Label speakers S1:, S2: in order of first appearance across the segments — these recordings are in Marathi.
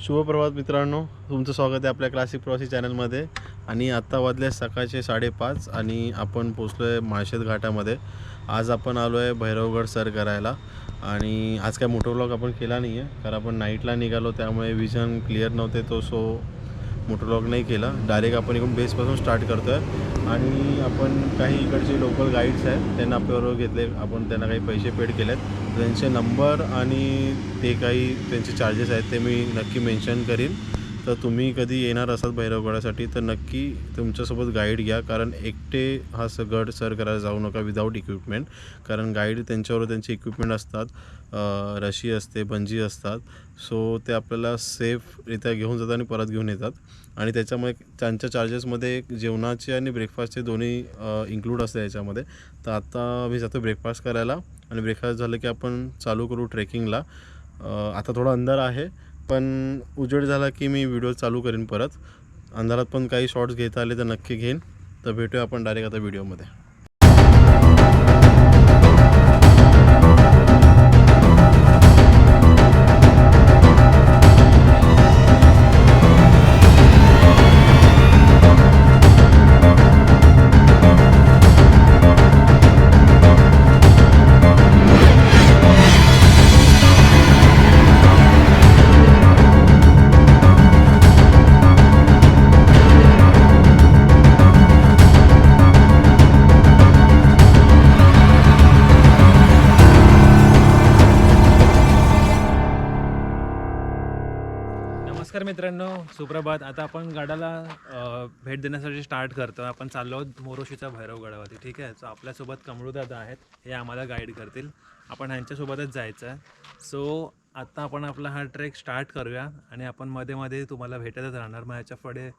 S1: शुभप्रभात मित्रांनो, तुमचं स्वागत आहे आपल्या क्लासिक प्रवासी चॅनलमध्ये. आणि आत्ता वाजले सकाळचे 5:30 आणि आपण पोचलो आहे माळशेज घाटामध्ये. आज आपण आलो आहे भैरवगड सर करायला. आणि आज काय मोटो व्लॉग आपण केला नाही आहे, कारण आपण नाईटला निघालो त्यामुळे विजन क्लिअर नव्हते तो, सो मोटो व्लॉग नाही केला. डायरेक्ट आपण इकडून बेसपासून स्टार्ट करतो आहे. आणि आपण काही इकडचे लोकल गाईड्स आहेत त्यांना आपल्याबरोबर घेतले. आपण त्यांना काही पैसे पेड केले आहेत. त्यांचे नंबर आणि ते काही त्यांचे चार्जेस आहेत ते मी नक्की मेन्शन करीन. तर तुम्ही कधी येणार असाल भैरवगडासाठी तर नक्की तुमच्यासोबत गाईड घ्या, कारण एकटे हा गड सर करायला जाऊ नका विदाऊट इक्विपमेंट. कारण गाईड त्यांच्याबरोबर त्यांचे इक्विपमेंट असतात, रशी असते, बंजी असतात. सो ते आपल्याला सेफरित्या घेऊन जातात आणि परत घेऊन येतात. आणि त्याच्यामुळे त्यांच्या चार्जेसमध्ये जेवणाचे आणि ब्रेकफास्टचे दोन्ही इन्क्लूड असते याच्यामध्ये. तर आता मी जातो ब्रेकफास्ट करायला आणि ब्रेकफास्ट झालं की आपण चालू करू ट्रेकिंगला. आता थोडा अंधार आहे, पण उजेड झाला की मी व्हिडिओ चालू करीन परत. अंधारात पण काही शॉर्ट्स घेता आले तर नक्की घेईन. तर भेटूया आपण डायरेक्ट आता व्हिडिओमध्ये.
S2: नमस्कार मित्रांनो, सुप्रभात. आता आपण गडाला भेट देण्यासाठी स्टार्ट करतो. आपण चाललो आहोत मोरोशीच्या भैरवगडावरती. ठीक आहे. सो आपल्यासोबत कमळूदादा आहेत, हे आम्हाला गाईड करतील. आपण ह्यांच्यासोबतच जायचं आहे. सो आता आपण आपला हा ट्रेक स्टार्ट करूया आणि आपण मध्ये मध्ये तुम्हाला भेटतच राहणार. मग ह्याच्या पुढे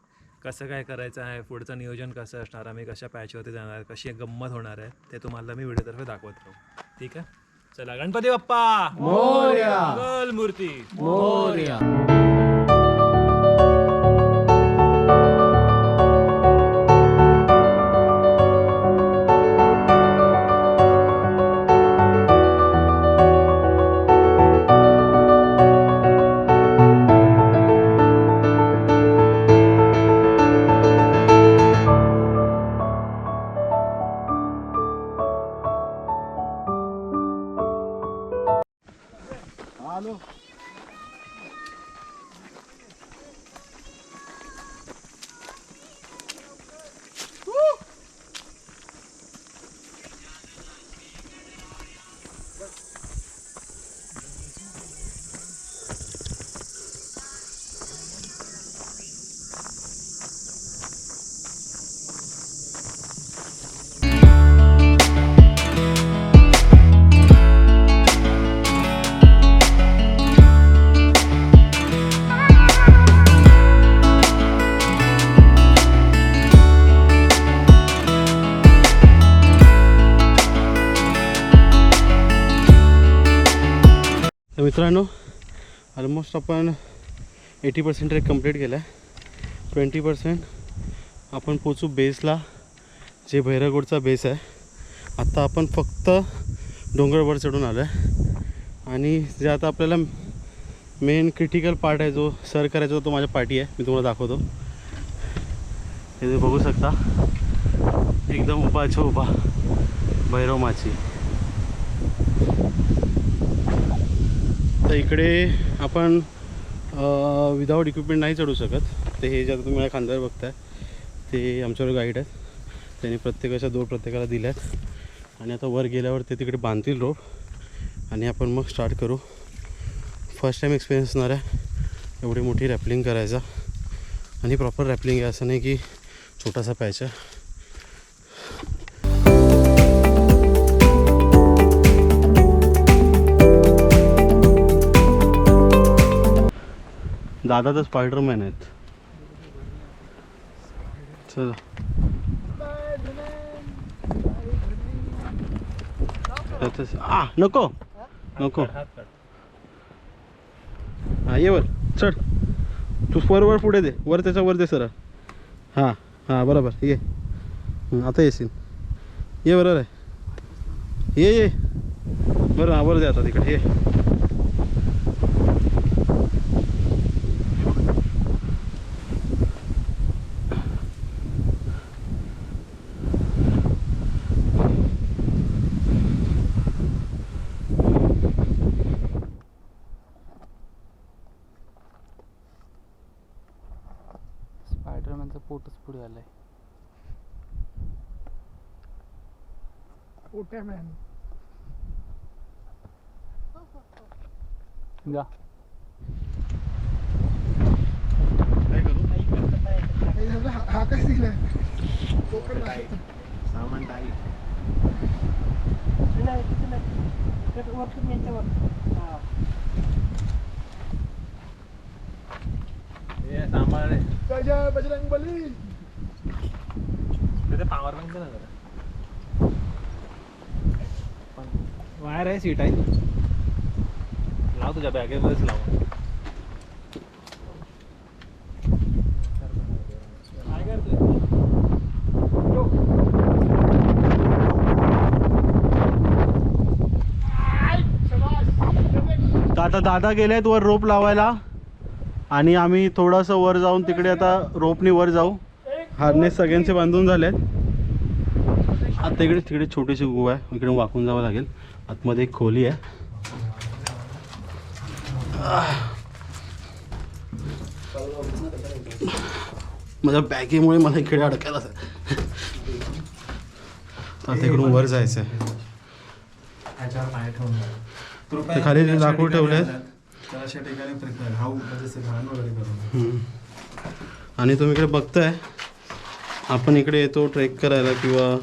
S2: कसं काय करायचं आहे, पुढचं नियोजन कसं असणार, आम्ही कशा पॅचवरती जाणार, कशी गंमत होणार आहे ते तुम्हाला मी व्हिडिओतर्फे दाखवत राहू. ठीक आहे. चला, गणपती बाप्पा मोरया, मंगल मूर्ती मोरया.
S1: मित्रांनो, ऑलमोस्ट आपण 80% ट्रेक कंप्लीट केला आहे. 20% आपण पोचू बेसला, जे भैरवगडचा बेस आहे. आत्ता आपण फक्त डोंगरवर चढून आलो आहे. आणि जे आता आपल्याला मेन क्रिटिकल पार्ट आहे जो सर करायचा तो माझ्या पाठी आहे, मी तुम्हाला दाखवतो. हे तुम्ही बघू शकता, एकदम उभाच्या उभा भैरव माची. तर इकडे आपण विदाऊट इक्विपमेंट नाही चढू शकत. ते हे जे आता तुम्ही माझ्या खांद्यावर बघताय ते आमच्यावर गाईड आहेत, त्यांनी प्रत्येकाच्या दोन प्रत्येकाला दिल्यात. आणि आता वर गेल्यावर ते तिकडे बांधतील रोप आणि आपण मग स्टार्ट करू. फर्स्ट टाईम एक्सपिरियन्स असणार आहे एवढी मोठी रॅपलिंग करायचा. आणि प्रॉपर रॅपलिंग आहे, असं नाही की छोटासा पॅच आहे. दादा तर स्पायडरमॅन आहेत. चला, नको नको, हां ये वर चढ. तू वर पुढे दे, वर त्याच्या वर दे सर. हां हां बरोबर, ये आता येशील. ये बरोबर आहे, ये बरं. हां वर दे आता तिकडे ये.
S2: चालू झालंय. जा
S1: काय करू
S3: हा काय दिलाय
S1: सामान टाईट.
S2: सांभाळ रे.
S3: जय जय बजरंग बली.
S2: तिथे पॉवर बँक ना जरा वायर आहे, सीट आहे. लाव तुझ्या बॅगेवरच लाव. काय करतोय?
S1: तर आता दादा गेलेत वर रोप लावायला आणि आम्ही थोडंसं वर जाऊन तिकडे आता रोपनी वर जाऊ. हार्नेस सगळ्यांचे बांधून झालेत. आता इकडे तिकडे छोटीशी गुहा आहे, इकडे वाकून जावं लागेल. आतमध्ये एक खोली आहे. माझ्या बॅगेमुळे मला इकडे अडकायला आता इकडून वर जायचं आहे.
S2: पाय ठेवून
S1: ते खाली लाकूड ठेवले
S3: अशा ठिकाणी घाण वगैरे करून.
S1: आणि तुम्ही इकडे बघताय आपण इकडे येतो ट्रेक करायला किंवा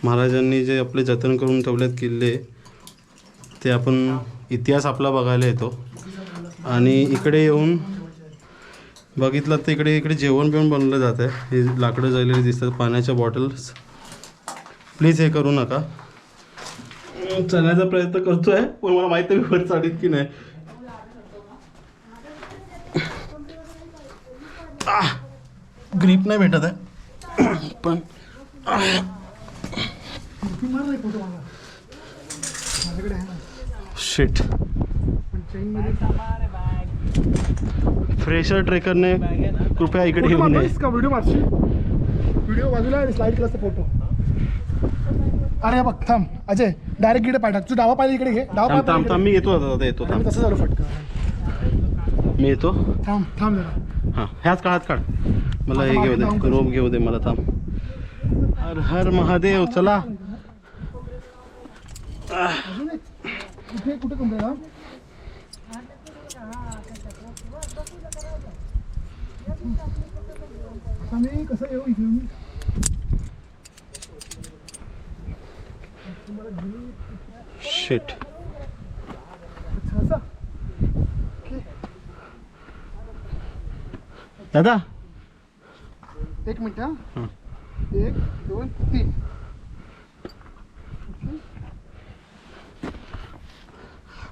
S1: महाराजांनी जे आपले जतन करून ठेवलेत किल्ले ते आपण इतिहास आपला बघायला येतो. आणि इकडे येऊन बघितलं तर इकडे जेवण बिवण बनवलं जात आहे. हे लाकडं जळलेली दिसतात. पाण्याच्या बॉटल्स. प्लीज हे करू नका. चढण्याचा प्रयत्न करतोय पण मला माहिती आहे मी वर चढीत की नाही. ग्रीप नाही भेटत आहे पण शिट. फ्रेशर ट्रेकरने कृपया इकडे येऊ नये.
S3: व्हिडिओ मारशी व्हिडिओ बाजूला स्लाइड केला फोटो. अरे बघ थांब अजय डायरेक्ट इकडे पाठा. तू डावा पाहिजे इकडे घे. डावा
S1: थांब मी येतो आता येतो. थांब
S3: तसं झालं फटकन.
S1: मी येतो.
S3: थांब थांब जरा.
S1: हां ह्याच काळात काढ. मला हे घेऊ दे, रोप घेऊ दे मला. थांब. हर हर महादेव. चला
S3: कुठे कुठे कमरे मी कसं येऊ इथे मी.
S1: शिट. दादा
S3: एक मिनिट.
S1: हां
S3: 1 2 3.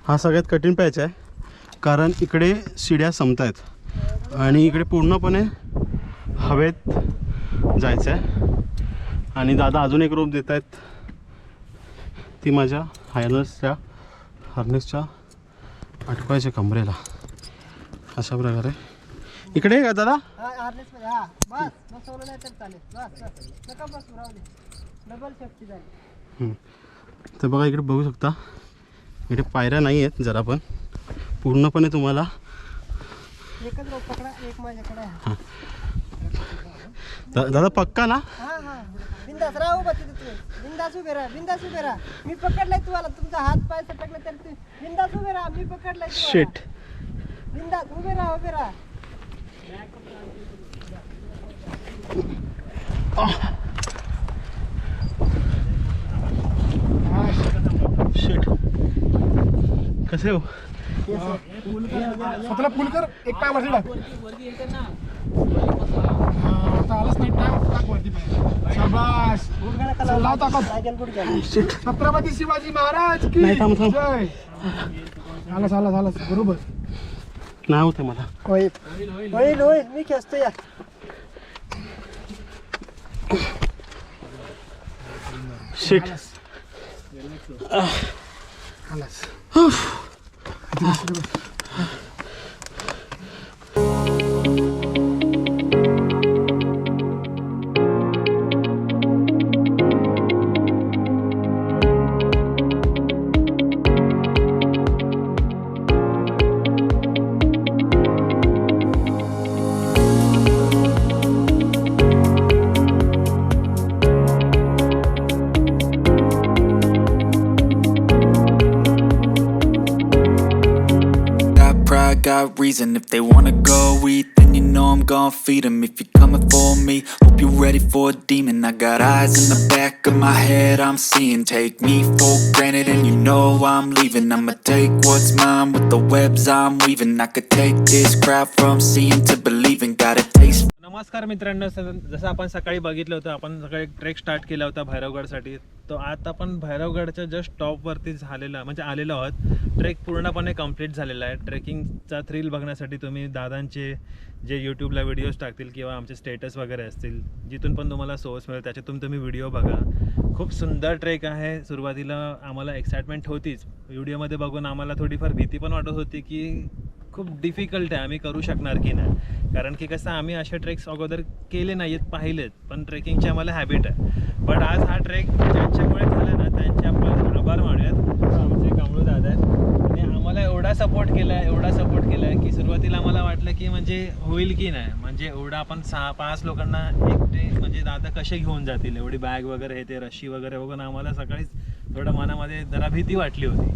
S1: हा सगळ्यात कठीण पॅच आहे कारण इकडे शिड्या संपत आहेत आणि इकडे पूर्णपणे हवेत जायचं आहे. आणि दादा अजून एक रोप देत आहेत. ती माझ्या हार्नेसच्या अटकवायच्या कमरेला अशा प्रकारे. इकडे का दादा? तर बघा इकडे बघू शकता इकडे पायऱ्या नाही आहेत जरा पण पूर्णपणे तुम्हाला.
S3: एकच रोप पकडा. एक माझ्याकडे आहे.
S1: दादा पक्का ना?
S3: बिंदास राहू बा तिथे. बिंदास उभे राहा. बिंदास उभे राहा. मी पकडलाय तुम्हाला. तुमचा हात पाय सटकला तर ते बिंदास उभे राहा. मी पकडलाय.
S1: शिट.
S3: बिंदास उभे राहा. उभे राहा.
S1: शिट. कसे हो?
S3: स्वतःला पूल कर. एक पाय वरती टाक. आलंच नाही. टाक वरती पाय. शाबास. लाव ताकद. छत्रपती शिवाजी महाराज की जय. झालं बरोबर.
S1: नाही होते मला.
S3: होईल मी खेचतो या.
S1: Shit.
S4: got reason. If they wanna go eat, then you know I'm gon' feed them. If you're coming for me, hope you're ready for a demon. I got eyes in the back of my head, I'm seeing. Take me for granted and you know I'm leaving. I'ma take what's mine with the webs I'm weaving. I could take this crowd from seeing to believing. Got a taste.
S2: नमस्कार मित्रांनो, जसं आपण सकाळी बघितलं होतं, आपण सकाळी ट्रेक स्टार्ट केला होता भैरवगडसाठी. तो आता आपण भैरवगडच्या जस्ट टॉपवरती आलेलो आहोत. ट्रेक पूर्णपणे कंप्लीट झालेला आहे. ट्रेकिंगचा थ्रिल बघण्यासाठी तुम्ही दादांचे जे यूट्यूबला व्हिडिओज टाकतील किंवा आमचे स्टेटस वगैरे असतील, जिथून पण तुम्हाला सोर्स मिळेल त्याच्यातून तुम्ही व्हिडिओ बघा. खूप सुंदर ट्रेक आहे. सुरुवातीला आम्हाला एक्साइटमेंट होतीच, व्हिडिओमध्ये बघून आम्हाला थोडीफार भीती पण वाटत होती की खूप डिफिकल्ट आहे, आम्ही करू शकणार की नाही. कारण की कसं आम्ही असे ट्रेक्स अगोदर केले नाही आहेत, पाहिलेत, पण ट्रेकिंगची आम्हाला हॅबिट आहे. बट आज हा ट्रेक ज्यांच्यामुळे झाला ना त्यांचे आपण आभार मानूयात. आमचे कमळू दादा आहेत आणि आम्हाला एवढा सपोर्ट केला आहे की सुरुवातीला आम्हाला वाटलं की म्हणजे होईल की नाही. म्हणजे एवढा आपण 6-5 लोकांना एकटे म्हणजे दादा कसे घेऊन जातील, एवढी बॅग वगैरे हे ते रशी वगैरे बघून आम्हाला सकाळीच थोडं मनामध्ये जरा भीती वाटली होती.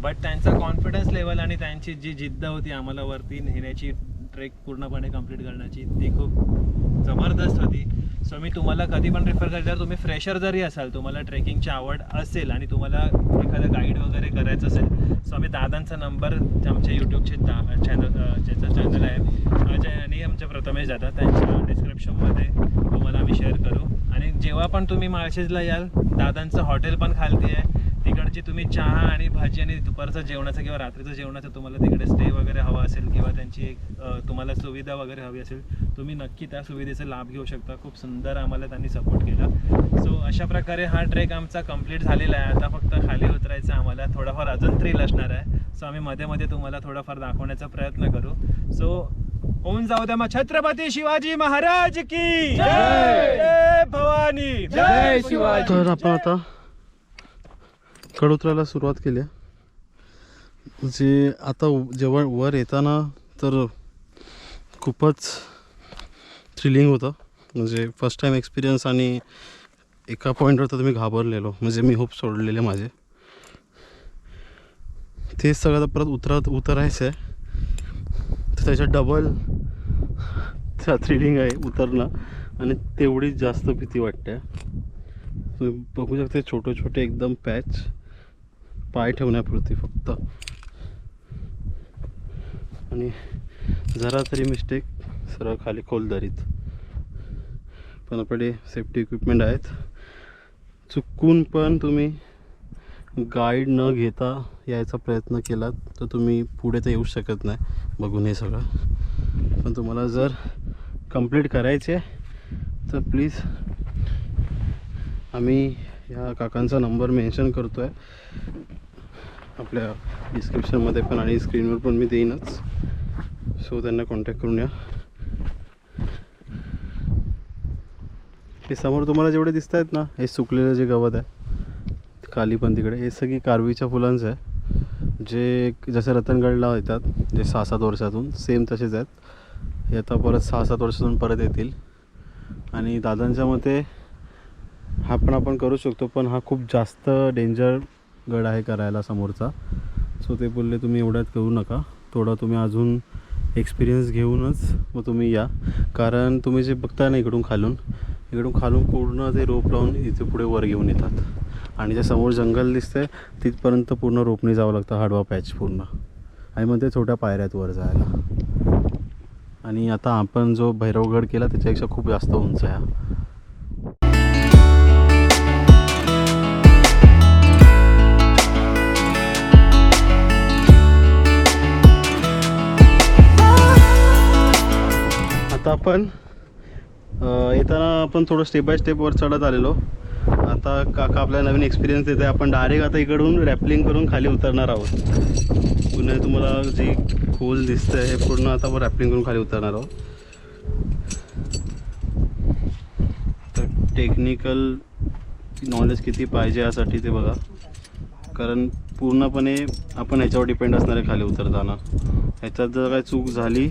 S2: बट त्यांचा कॉन्फिडन्स लेवल आणि त्यांची जी जिद्द होती आम्हाला वरती नेण्याची, ट्रेक पूर्णपणे कंप्लीट करण्याची, ती खूप जबरदस्त होती. सो मी तुम्हाला कधी पण प्रिफर करेल, जर तुम्ही फ्रेशर जरी असाल, तुम्हाला ट्रेकिंगची आवड असेल आणि तुम्हाला एखादं गाईड वगैरे करायचं असेल, सो आम्ही दादांचा नंबर आमच्या यूट्यूबचे ज्याचं चॅनल आहे अजय आणि आमच्या प्रथमेश दादा, त्यांच्या डिस्क्रिप्शनमध्ये तुम्हाला आम्ही शेअर करू. आणि जेव्हा पण तुम्ही माळशेजला याल, दादांचं हॉटेल पण खालती आहे. तिकडची तुम्ही चहा आणि भाजी आणि दुपारचं जेवणाचं किंवा रात्रीचं जेवणाचं तुम्हाला तिकडे स्टे वगैरे हवा असेल किंवा त्यांची एक तुम्हाला सुविधा वगैरे हवी असेल, तुम्ही नक्की त्या सुविधेचा लाभ घेऊ शकता. खूप सुंदर आम्हाला त्यांनी सपोर्ट केला. सो अशा प्रकारे हा ट्रेक आमचा कंप्लीट झालेला आहे. आता फक्त खाली उतरायचं आम्हाला, थोडाफार अजून थ्रिल असणार आहे. सो आम्ही मध्ये मध्ये तुम्हाला थोडाफार दाखवण्याचा प्रयत्न करू. सो होऊन जाऊ द्या मग. छत्रपती शिवाजी महाराज की जय, जय भवानी, जय शिवाजी.
S1: तर आपण आता उतरायला सुरुवात केली आहे. जे आता जेव्हा वर येताना तर खूपच थ्रिलिंग होतं. म्हणजे फर्स्ट टाईम एक्सपिरियन्स आणि एका पॉईंटवर तर मी घाबरलेलो, म्हणजे मी होप सोडलेले माझे. तेच सगळं परत उतरायचं आहे, तर त्याच्या डबल थ्रिलिंग आहे उतरणं आणि तेवढीच जास्त भीती वाटते. तुम्ही बघू शकता छोटे छोटे एकदम पॅच, पाय ठेवण्यापुरती फक्त. आणि जरा तरी मिस्टेक सरळ खाली खोलदरीत. पण आपले सेफ्टी इक्विपमेंट आहेत. चुकून पण तुम्ही गाईड न घेता यायचा प्रयत्न केलात तर तुम्ही पुढे तर येऊ शकत नाही बघून हे सगळं. पण तुम्हाला जर कंप्लीट करायचे तर प्लीज, आम्ही ह्या काकांचा नंबर मेन्शन करतो आहे आपल्या डिस्क्रिप्शनमध्ये पण आणि स्क्रीनवर पण मी देईनच. सो त्यांना कॉन्टॅक्ट करून या. हे समोर तुम्हाला जेवढे दिसत आहेत ना, हे सुकलेलं जे गवत आहे खाली पण तिकडे, हे सगळी कारवीच्या फुलांचं आहे. जे जसे रतनगडला येतात जे 6-7 वर्षातून, सेम तसेच आहेत. हे आता परत 6-7 वर्षातून परत येतील. आणि दादांच्या मते हा पण आपण करू शकतो, पण हा खूप जास्त डेंजर गड आहे करायला समोरचा. सो ते बोलले तुम्ही एवढ्यात करू नका, थोडा तुम्ही अजून एक्सपिरियन्स घेऊनच मग तुम्ही या. कारण तुम्ही जे बघताय ना इकडून खालून पूर्ण ते रोप लावून इथे पुढे वर घेऊन येतात. आणि जे समोर जंगल दिसतंय तिथपर्यंत पूर्ण रोपणी जावं लागतं, हाडवा पॅच पूर्ण. आणि मग ते छोट्या पायऱ्यात वर जायला. आणि आता आपण जो भैरवगड केला त्याच्यापेक्षा खूप जास्त उंच आहे. आता आपण येताना आपण थोडं स्टेप बाय स्टेप वर चढत आलेलो. आता काका आपल्याला नवीन एक्सपिरियन्स देते. आपण डायरेक्ट आता इकडून रॅपलिंग करून खाली उतरणार आहोत. पुन्हा तुम्हाला जी खोल दिसतंय हे पूर्ण आता आपण रॅपलिंग करून खाली उतरणार आहोत. तर टेक्निकल नॉलेज किती पाहिजे यासाठी ते बघा, कारण पूर्णपणे आपण ह्याच्यावर डिपेंड असणार आहे खाली उतरताना. ह्याच्यात जर काही चूक झाली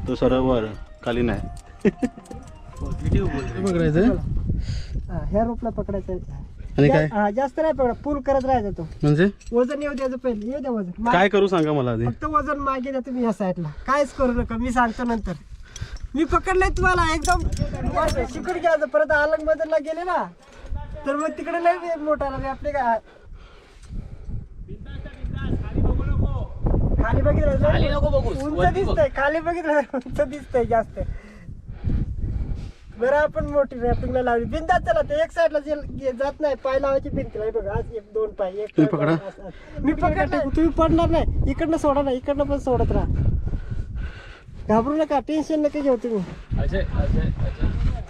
S1: तो सरळ वर, खाली नाही.
S3: पकडायचं
S5: ह्या रोपला पकडायचं.
S1: आणि काय
S5: हा जास्त नाही पकडा, पूल करत राहायचा तो.
S1: म्हणजे
S5: वजन येऊ द्यायचं पहिले, येऊ द्या वजन.
S1: काय करू सांगा मला आधी.
S5: फक्त वजन मागे द्या तुम्ही या साईडला, काहीच करू नका, मी सांगतो नंतर. मी पकडलंय तुम्हाला एकदम शिकून घ्यायचं. परत आलंग बदलला गेले ना तर मग तिकडे नाही मोठा आपले काय खाली बघितलं उंच दिसतंय, खाली बघितलं उंच दिसतंय जास्त. बरं आपण मोठी रॅपिंगला लावली बिंदा. चला ते एक साईडला जात नाही, पाय लावायची भिंत नाही बघा. आज 1-2 पाय एक
S1: तुम्ही पकडा.
S5: मी पकडलं, तुम्ही पडणार नाही. इकडनं सोडा ना, इकडनं पण सोडत राहा. घाबरू नका, टेन्शन नका घेऊ तुम्ही.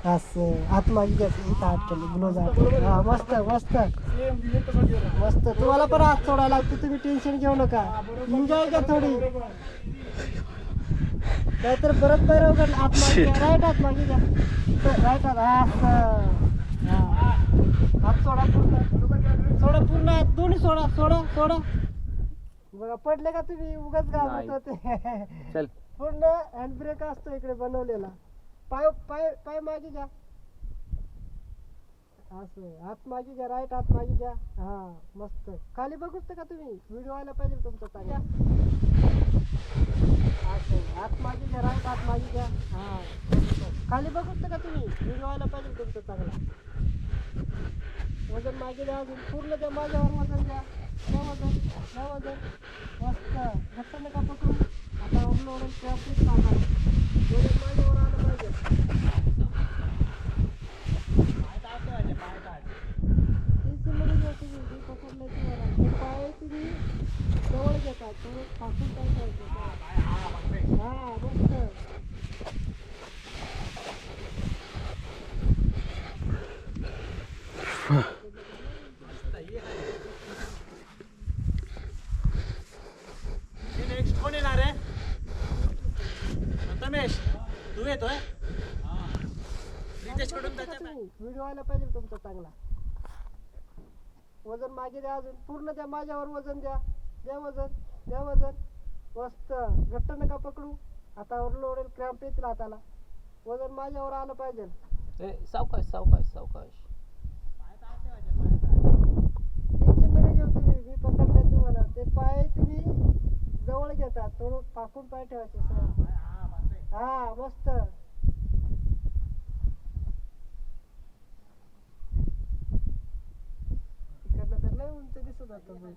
S5: असं आतमागी घ्यायचं, इथं हात केले ग्लोज हात. हा मस्त मस्त मस्त. तुम्हाला पण हात सोडायला लागतो, तुम्ही टेन्शन घेऊ नका, एन्जॉय घ्या थोडी. नाहीतर परत भैरवगड आतमागी घ्या, राईट हात मागे घ्या, राईट हात. असं हात सोडा पूर्ण, सोडा पूर्ण हात दोन्ही सोडा सोडा सोडा. बघा पडले का तुम्ही, उगाच घाबरत होते. पूर्ण हँड ब्रेक असतो इकडे बनवलेला. पाय पाय पाय मागे घ्या, असं हात मागे घ्या, राईट हात मागे घ्या. हा मस्त. खाली बघूच का तुम्ही, व्हिडिओ आला पाहिजे तुमचा चांगला. असं हात मागे घ्या, राईट हात मागे घ्या. हा खाली बघूच का तुम्ही, व्हिडिओ आला पाहिजे तुमचा चांगला. वजन मागे द्या, अजून पूर्ण द्या, माझ्यावर वजन द्या, द्या वजन, द्या वजन. मस्त. घट्ट नका पकडू. आता ओढून ट्रॅफिक टाका, वजन माझ्यावर आलं पाहिजे. पकडलं तुम्हाला पाय तुम्ही जवळ घेतात, थोडं फासून काय करायचं. हा मस्त.
S2: नेक्स्ट कोण येणार आहे? रमेश तू येतोय?
S5: व्हिडिओ आला पाहिजे तुमचा चांगला. वजन मागे द्या, अजून पूर्ण द्या, माझ्यावर वजन द्या, द्या वजन, द्या वजन. मस्त. घट्ट नका पकडू, हातावर लोडेल, क्रॅम्प येतील हाताला. वजन माझ्यावर आलं पाहिजे.
S6: सावकाश सावकाश सावकाश.
S5: टेन्शन नका घेऊ तुम्ही, मी पकडले तुम्हाला. ते पाय तुम्ही जवळ घेतात, थोडं टाकून पाय ठेवायचे सर. हा मस्त. तिकडनं तर लय उंच दिसत होतं.